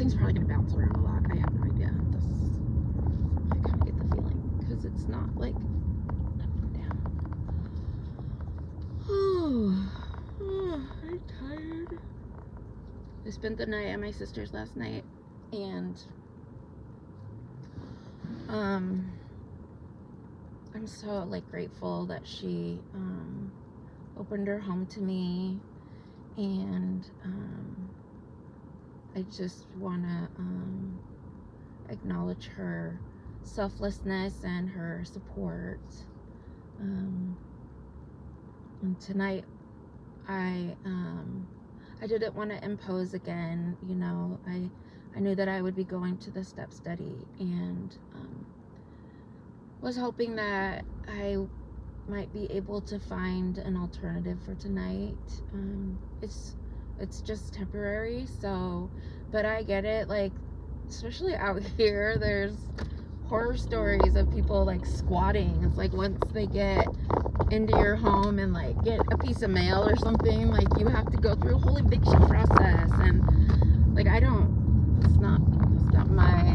thing's probably going to bounce around a lot. I have no idea. I kind of get the feeling. Because it's not like up and down. Oh, I'm tired. I spent the night at my sister's last night. And I'm so like grateful that she opened her home to me, and I just want to acknowledge her selflessness and her support. And tonight I didn't want to impose again. You know, I knew that I would be going to the step study, and was hoping that I might be able to find an alternative for tonight. It's just temporary, so, but I get it, like, especially out here, there's horror stories of people like squatting. It's like once they get into your home and like get a piece of mail or something, like you have to go through a whole eviction process, and like it's not my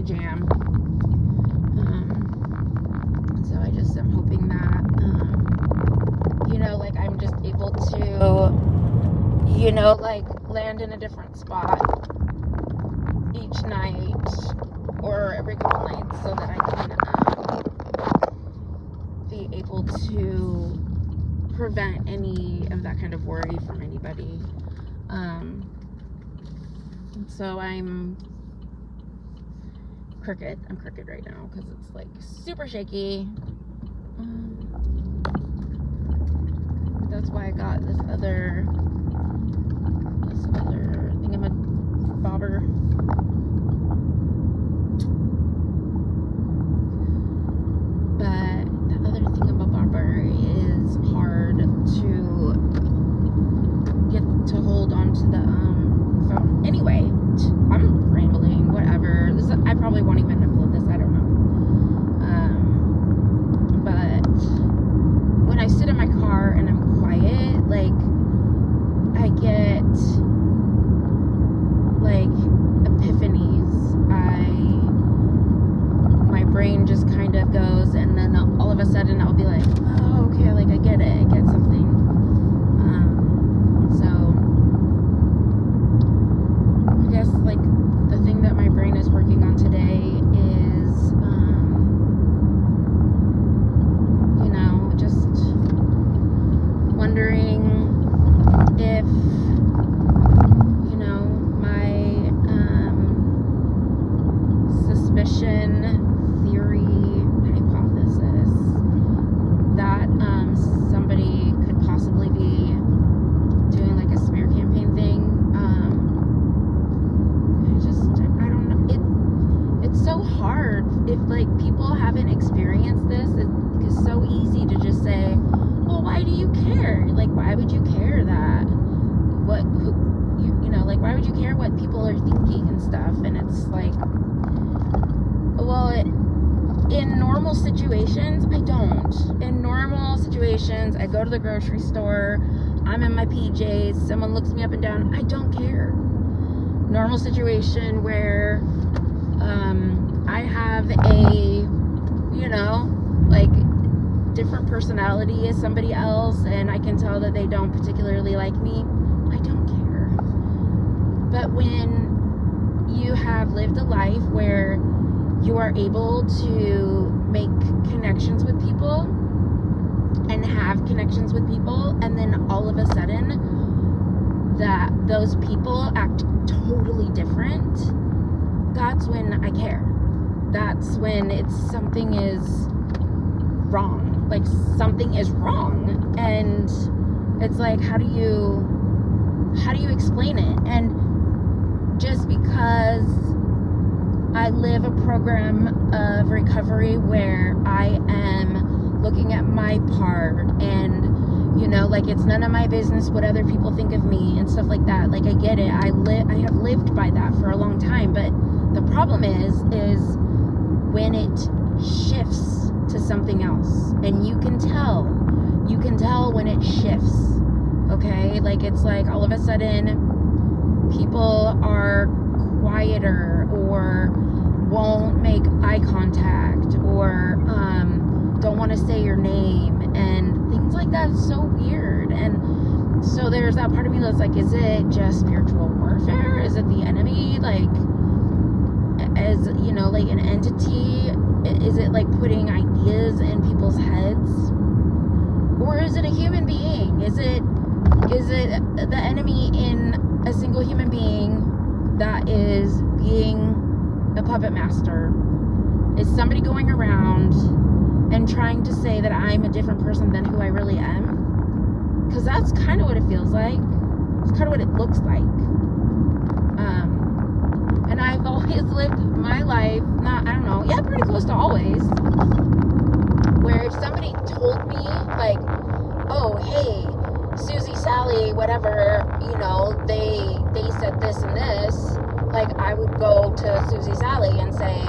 jam. So I just am hoping that you know, like I'm just able to, you know, like land in a different spot each night or every couple nights, so that I can be able to prevent any of that kind of worry from anybody. And so I'm crooked right now because it's like super shaky. That's why I got this other thingamabobber. But the other thingamabobber is hard to get to hold onto the phone. Anyway, I'm rambling, whatever. I probably won't even upload this, I don't know. But when I sit in my car and I'm quiet, like, I get, like, epiphanies. My brain just kind of goes, and then all of a sudden I'll be like, oh, okay, like, I get it, I get something. So, I guess, like, the thing that my brain is working on today is, you know, just wondering if, you know, my suspicion, theory, hypothesis that somebody could possibly be doing like a smear campaign thing. I don't know. It's so hard if like people haven't experienced this. It's so easy to just say, well, why do you care? Like, why would you care that? You know, like, why would you care what people are thinking and stuff? And it's like, well, in normal situations, I don't. In normal situations, I go to the grocery store, I'm in my PJs, someone looks me up and down, I don't care. Normal situation where I have a, you know, like, different personality as somebody else, and I can tell that they don't particularly like me, I don't care. But when you have lived a life where you are able to make connections with people and have connections with people, and then all of a sudden that those people act totally different, that's when I care. That's when something is wrong. Like, something is wrong, and it's like, how do you explain it? And just because I live a program of recovery where I am looking at my part, and, you know, like, it's none of my business what other people think of me and stuff like that. Like, I get it. I have lived by that for a long time, but the problem is when it shifts to something else, and you can tell when it shifts, okay? Like, it's like all of a sudden people are bitter or won't make eye contact or don't want to say your name and things like that. Is so weird. And so there's that part of me that's like, is it just spiritual warfare? Is it the enemy? Like, as you know, like an entity? Is it like putting ideas in people's heads? Or is it a human being? Is it the enemy in a single human being that is being a puppet master? Is somebody going around and trying to say that I'm a different person than who I really am? Because that's kind of what it feels like. It's kind of what it looks like. And I've always lived my life, pretty close to always, where if somebody told me, like, oh, hey, Susie, Sally, whatever, they said this and this, like, I would go to Susie, Sally and say,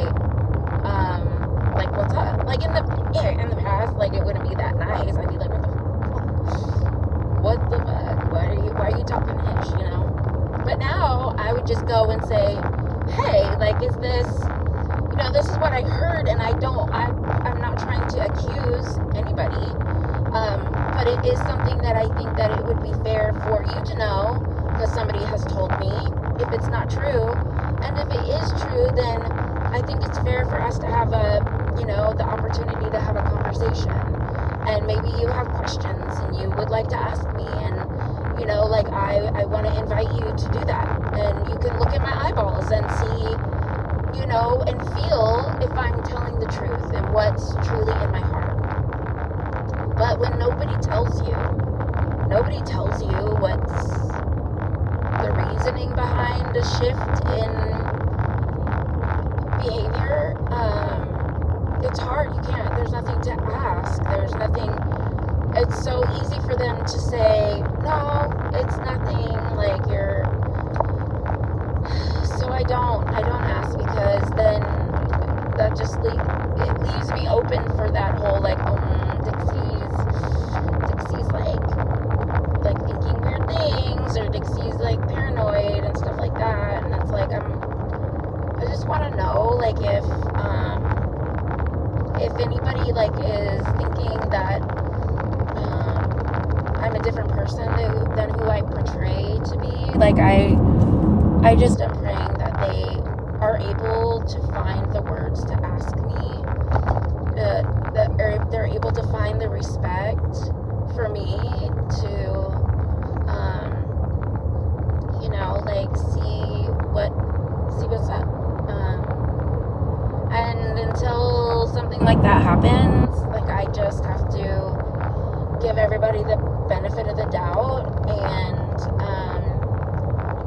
like, what's up? Like, in the past, like, it wouldn't be that nice. I'd be like, what the fuck? Why are you talking ish, But now, I would just go and say, hey, like, is this, this is what I heard, and I'm not trying to accuse anybody, but it is something that I think that it would be fair for you to know, because somebody has told me, if it's not true, and if it is true, then I think it's fair for us to have the opportunity to have a conversation, and maybe you have questions, and you would like to ask me, and, like, I want to invite you to do that, and you can look at my eyeballs and see, and feel if I'm telling the truth and what's truly in my heart. But when nobody tells you what's the reasoning behind a shift in behavior, it's hard. There's nothing to ask. It's so easy for them to say, no, it's nothing, like, so I don't ask, because then that just it leaves me open for that whole, like, Dixie's like thinking weird things, or Dixie's like paranoid and stuff like that, and it's like, I just want to know, like, if anybody, like, is thinking that I'm a different person than who I portray to be. Like, I just am praying that they are able to find the words to ask me, or they're able to find the respect for me to, like, see what's up. And until something like that happens, like, I just have to give everybody the benefit of the doubt and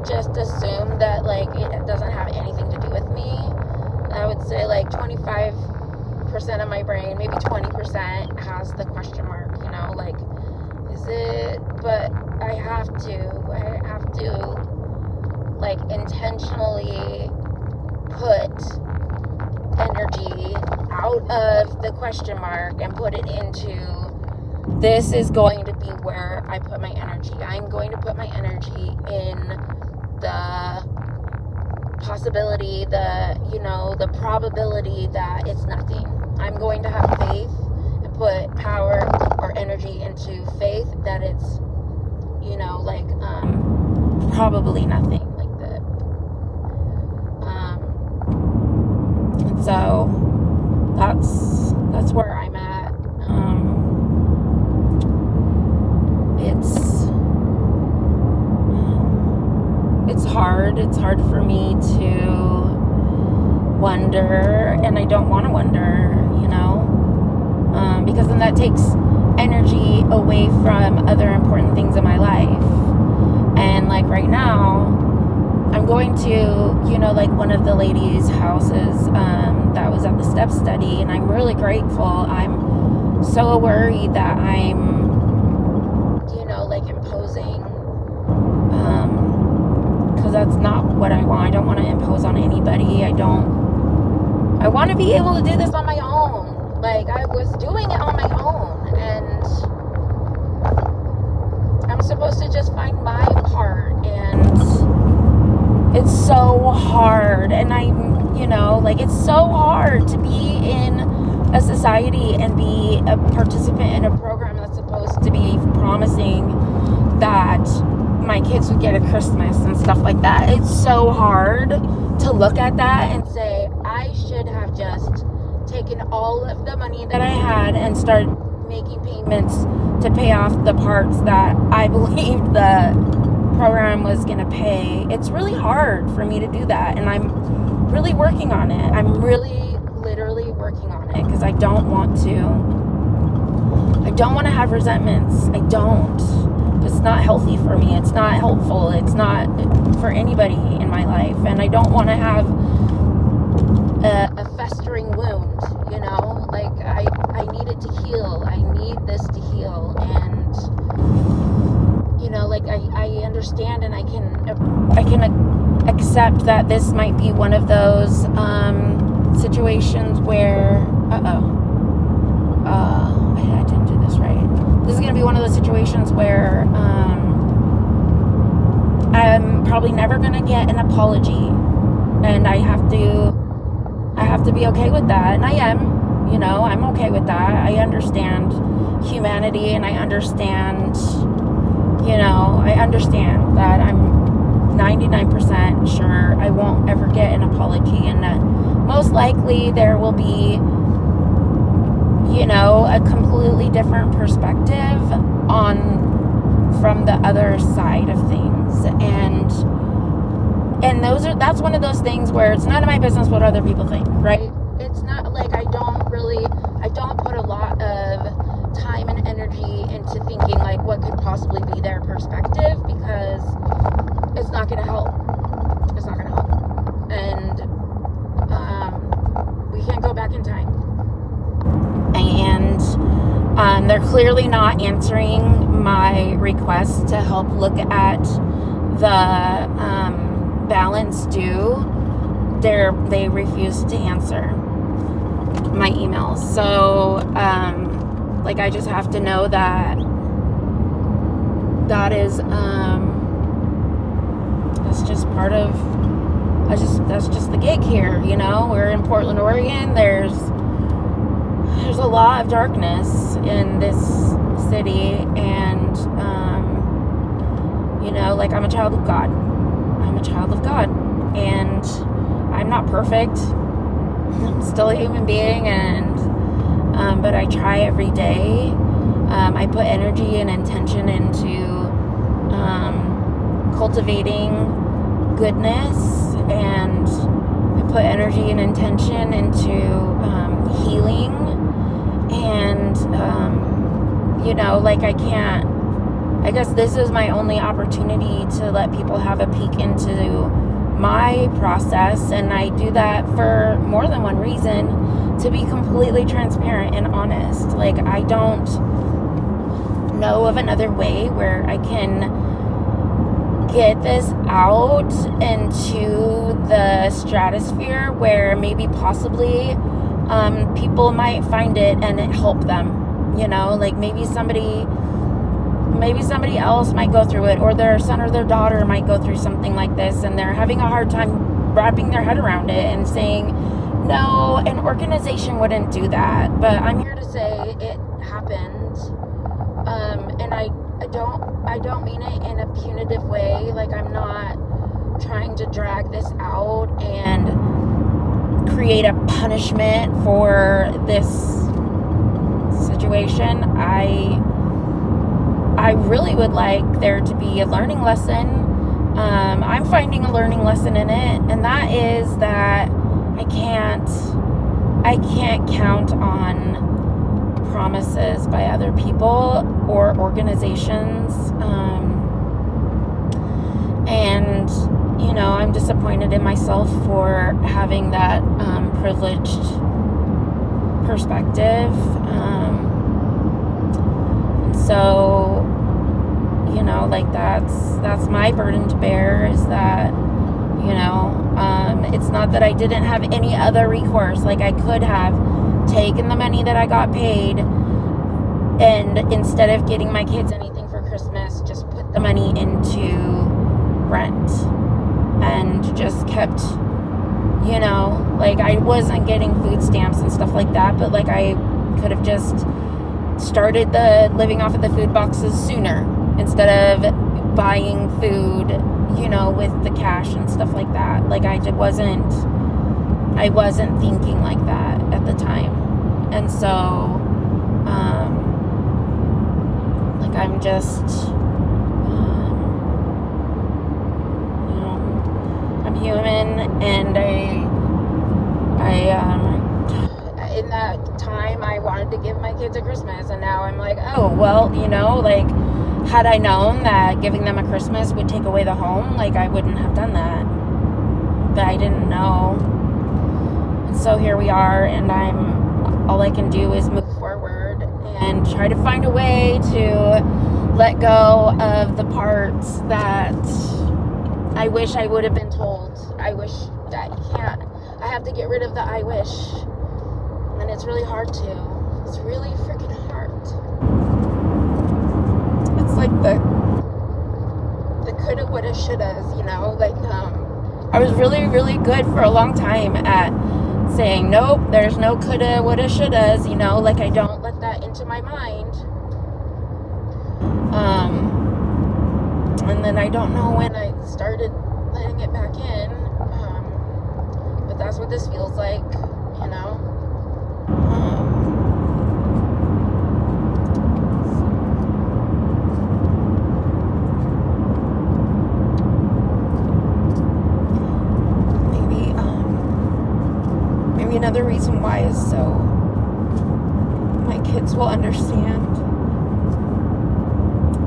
just assume that, like, it doesn't have anything to do with me. I would say, like, 25% of my brain, maybe 20%, has the question mark, like, is it? But I have to like, intentionally put energy out of the question mark and put it into, this is going to be where I put my energy. I'm going to put my energy in the possibility, the probability that it's nothing. I'm going to have faith and put power or energy into faith that it's, like, probably nothing like that. And so that's where I'm at. It's hard for me to wonder, and I don't want to wonder, because then that takes energy away from other important things in my life. And, like, right now, I'm going to, like, one of the ladies' houses that was at the step study, and I'm really grateful. I'm so worried that I'm, like, imposing, because that's not what I want. I don't want to impose on anybody. I want to be able to do this on my own. Like, I was doing it on my own, and I'm supposed to just find my part, and it's so hard. And it's so hard to be in a society and be a participant in a program that's supposed to be promising that my kids would get a Christmas and stuff like that. It's so hard to look at that and say, I should have just taken all of the money that I had and started making payments to pay off the parts that I believed the program was going to pay. It's really hard for me to do that, and I'm really working on it. I'm really literally working on it because I don't want to have resentments. I don't. It's not healthy for me. It's not helpful. It's not for anybody in my life. And I don't want to have a festering wound, like I need it to heal. I need this to heal. And, I understand, and I can accept that this might be one of those situations where, I didn't do this right. This is going to be one of those situations where I'm probably never going to get an apology, and I have to be okay with that, and I am. I'm okay with that. I understand humanity, and I understand that I'm 99% sure I won't ever get an apology, and that most likely there will be a completely different perspective from the other side of things. And that's one of those things where it's none of my business what other people think, right? It's not like I don't put a lot of time and energy into thinking like what could possibly be their perspective, because it's not going to help. It's not going to help. And we can't go back in time. And they're clearly not answering my request to help look at the balance due. They refuse to answer my emails. So, I just have to know that is, that's just part of, that's just the gig here, We're in Portland, Oregon. There's a lot of darkness in this city, and, I'm a child of God. I'm a child of God, and I'm not perfect. I'm still a human being, and but I try every day. I put energy and intention into cultivating goodness, and I put energy and intention into healing, and I guess this is my only opportunity to let people have a peek into my process, and I do that for more than one reason, to be completely transparent and honest. I don't know of another way where I can get this out into the stratosphere where maybe possibly people might find it and it help them, maybe somebody else might go through it, or their son or their daughter might go through something like this, and they're having a hard time wrapping their head around it and saying, no, an organization wouldn't do that. But I'm here to say it happened, and I don't mean it in a punitive way. I'm not trying to drag this out and create a punishment for this situation. I really would like there to be a learning lesson. I'm finding a learning lesson in it, and that is that I can't count on promises by other people or organizations. And I'm disappointed in myself for having that privileged perspective. So, that's my burden to bear, is that, it's not that I didn't have any other recourse. I could have taken the money that I got paid, and instead of getting my kids anything for Christmas, just put the money into rent. and just kept, you know, like I wasn't getting food stamps and stuff like that, but like I could have just started the living off of the food boxes sooner instead of buying food, you know, with the cash and stuff like that. Like I wasn't thinking like that at the time. And so like I'm just you know, I'm human, and in that time I wanted to give my kids a Christmas, and now I'm like, oh well, you know, like had I known that giving them a Christmas would take away the home, like I wouldn't have done that. But I didn't know. And so here we are, and all I can do is move forward and try to find a way to let go of the parts that I wish I would have been told. I wish that I have to get rid of the I wish. And it's really hard to. It's really freaking hard. It's like the coulda, woulda, shouldas, you know? Like, I was really, really good for a long time at saying, nope, there's no coulda, woulda, shouldas, you know? Like, I don't let that into my mind. And then I don't know when I started letting it back in. But that's what this feels like, you know? Maybe another reason why is so my kids will understand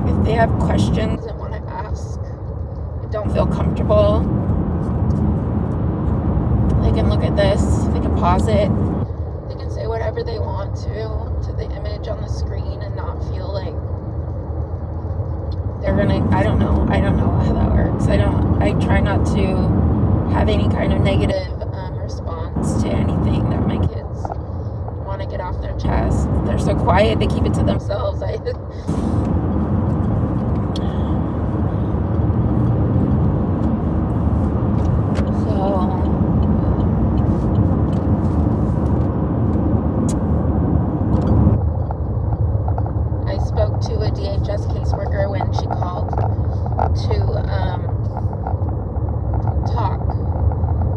if they have questions and want to ask, don't feel comfortable. They can look at this, they can pause it, they can say whatever they want to the image on the screen and not feel like they're gonna, I don't know how that works. I try not to have any kind of negative response to anything that my kids want to get off their chest. They're so quiet, they keep it to themselves. I spoke to a DHS caseworker when she called to talk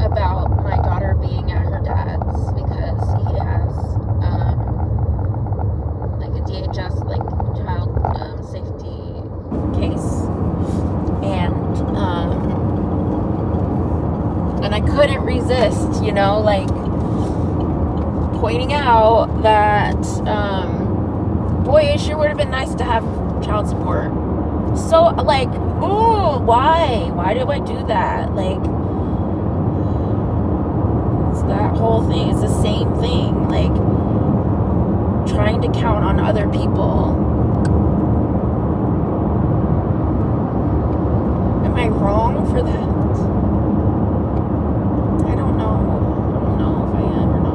about my daughter being at her dad's because he has like a DHS like child safety case, and I couldn't resist, you know, like pointing out that boy, it sure would have been nice to have child support. So like, ooh, why do I do that? Like, that whole thing is the same thing, like trying to count on other people. Am I wrong for that? I don't know if I am or not.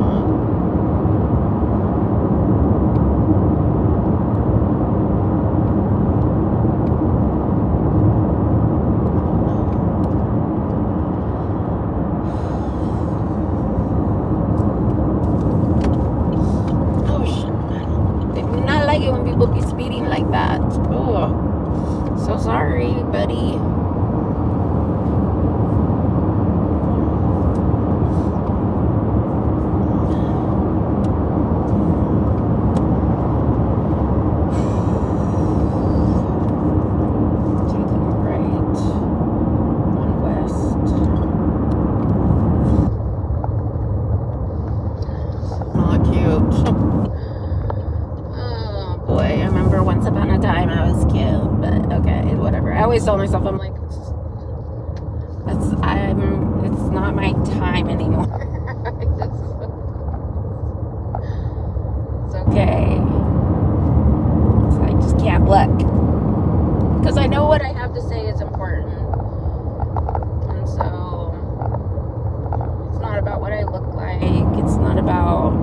When people be speeding like that. Oh, so sorry, buddy. Taking a right on West. Not cute. Boy, I remember once upon a time I was cute, but okay, whatever. I always tell myself, I'm like, it's not my time anymore. It's okay. So I just can't look. Because I know what I have to say is important. And so, it's not about what I look like. It's not about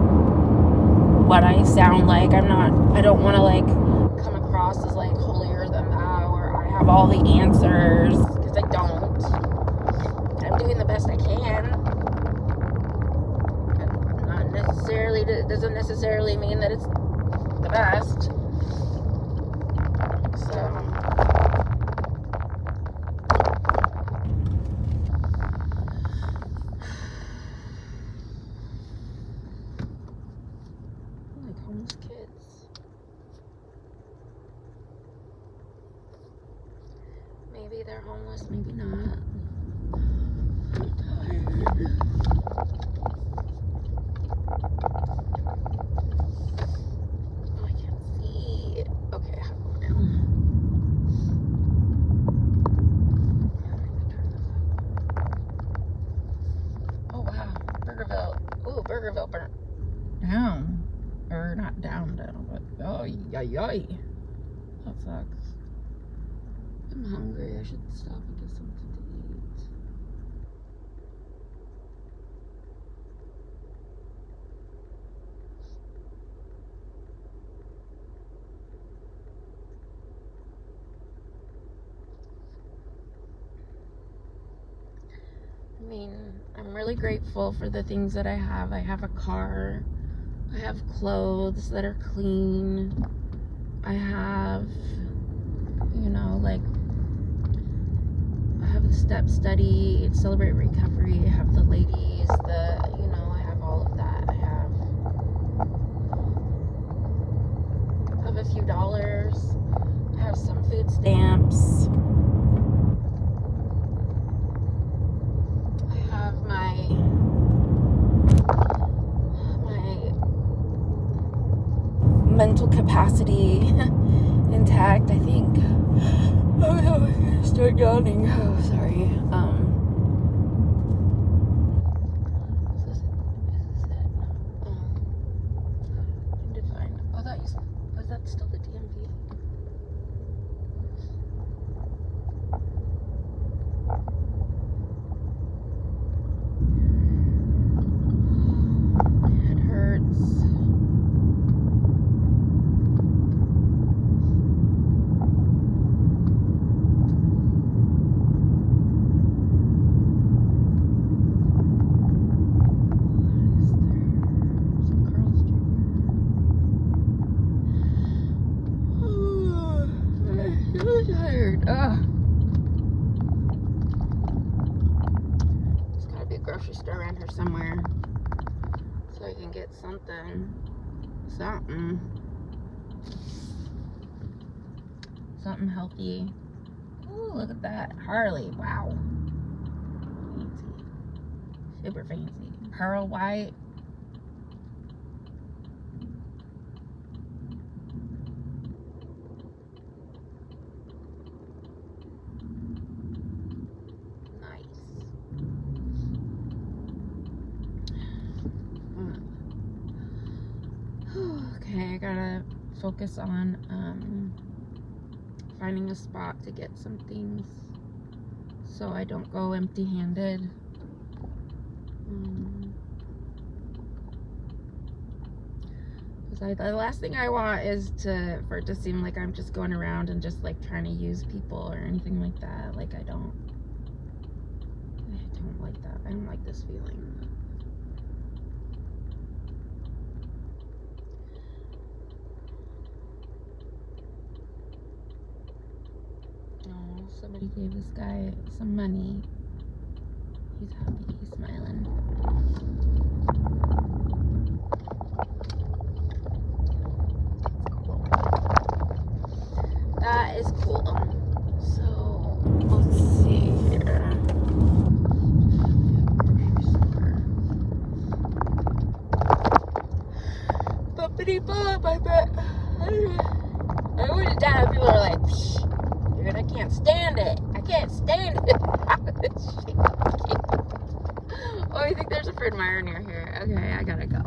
what I sound like. I don't want to like come across as like holier than thou, or I have all the answers, because I don't. doing the best I can. And not necessarily, it doesn't necessarily mean that it's the best. So, like homeless kids. Maybe they're homeless, maybe not. I'm tired. Oh, I can't see. Okay, how about now? Oh wow, Burgerville. Ooh, Burgerville burnt down. Or not down, but oh, yay. That sucks. I'm hungry. I should stop and get something to eat. I mean, I'm really grateful for the things that I have. I have a car. I have clothes that are clean. I have, you know, like, I have the step study, Celebrate Recovery. I have the ladies, you know, I have all of that. I have a few dollars. I have some food stamps. I have my mental capacity intact, I think. Oh no, I'm gonna start yawning. Oh, sorry. Is this it? I need to find. Oh, was that still the DMV? My head hurts. There's gotta be a grocery store around here somewhere, so I can get something healthy. Ooh, look at that Harley! Wow, fancy, super fancy, pearl white. Okay, I gotta focus on finding a spot to get some things so I don't go empty-handed. Because the last thing I want is for it to seem like I'm just going around and just like trying to use people or anything like that. Like I don't like that. I don't like this feeling. Oh, somebody gave this guy some money. He's happy, he's smiling. That is cool. So, let's see here. Bumpity bump, I bet. I would have died if people are like, dude, I can't stand it. I can't stand it. Oh, I think there's a Fred Meyer near here. Okay, I gotta go.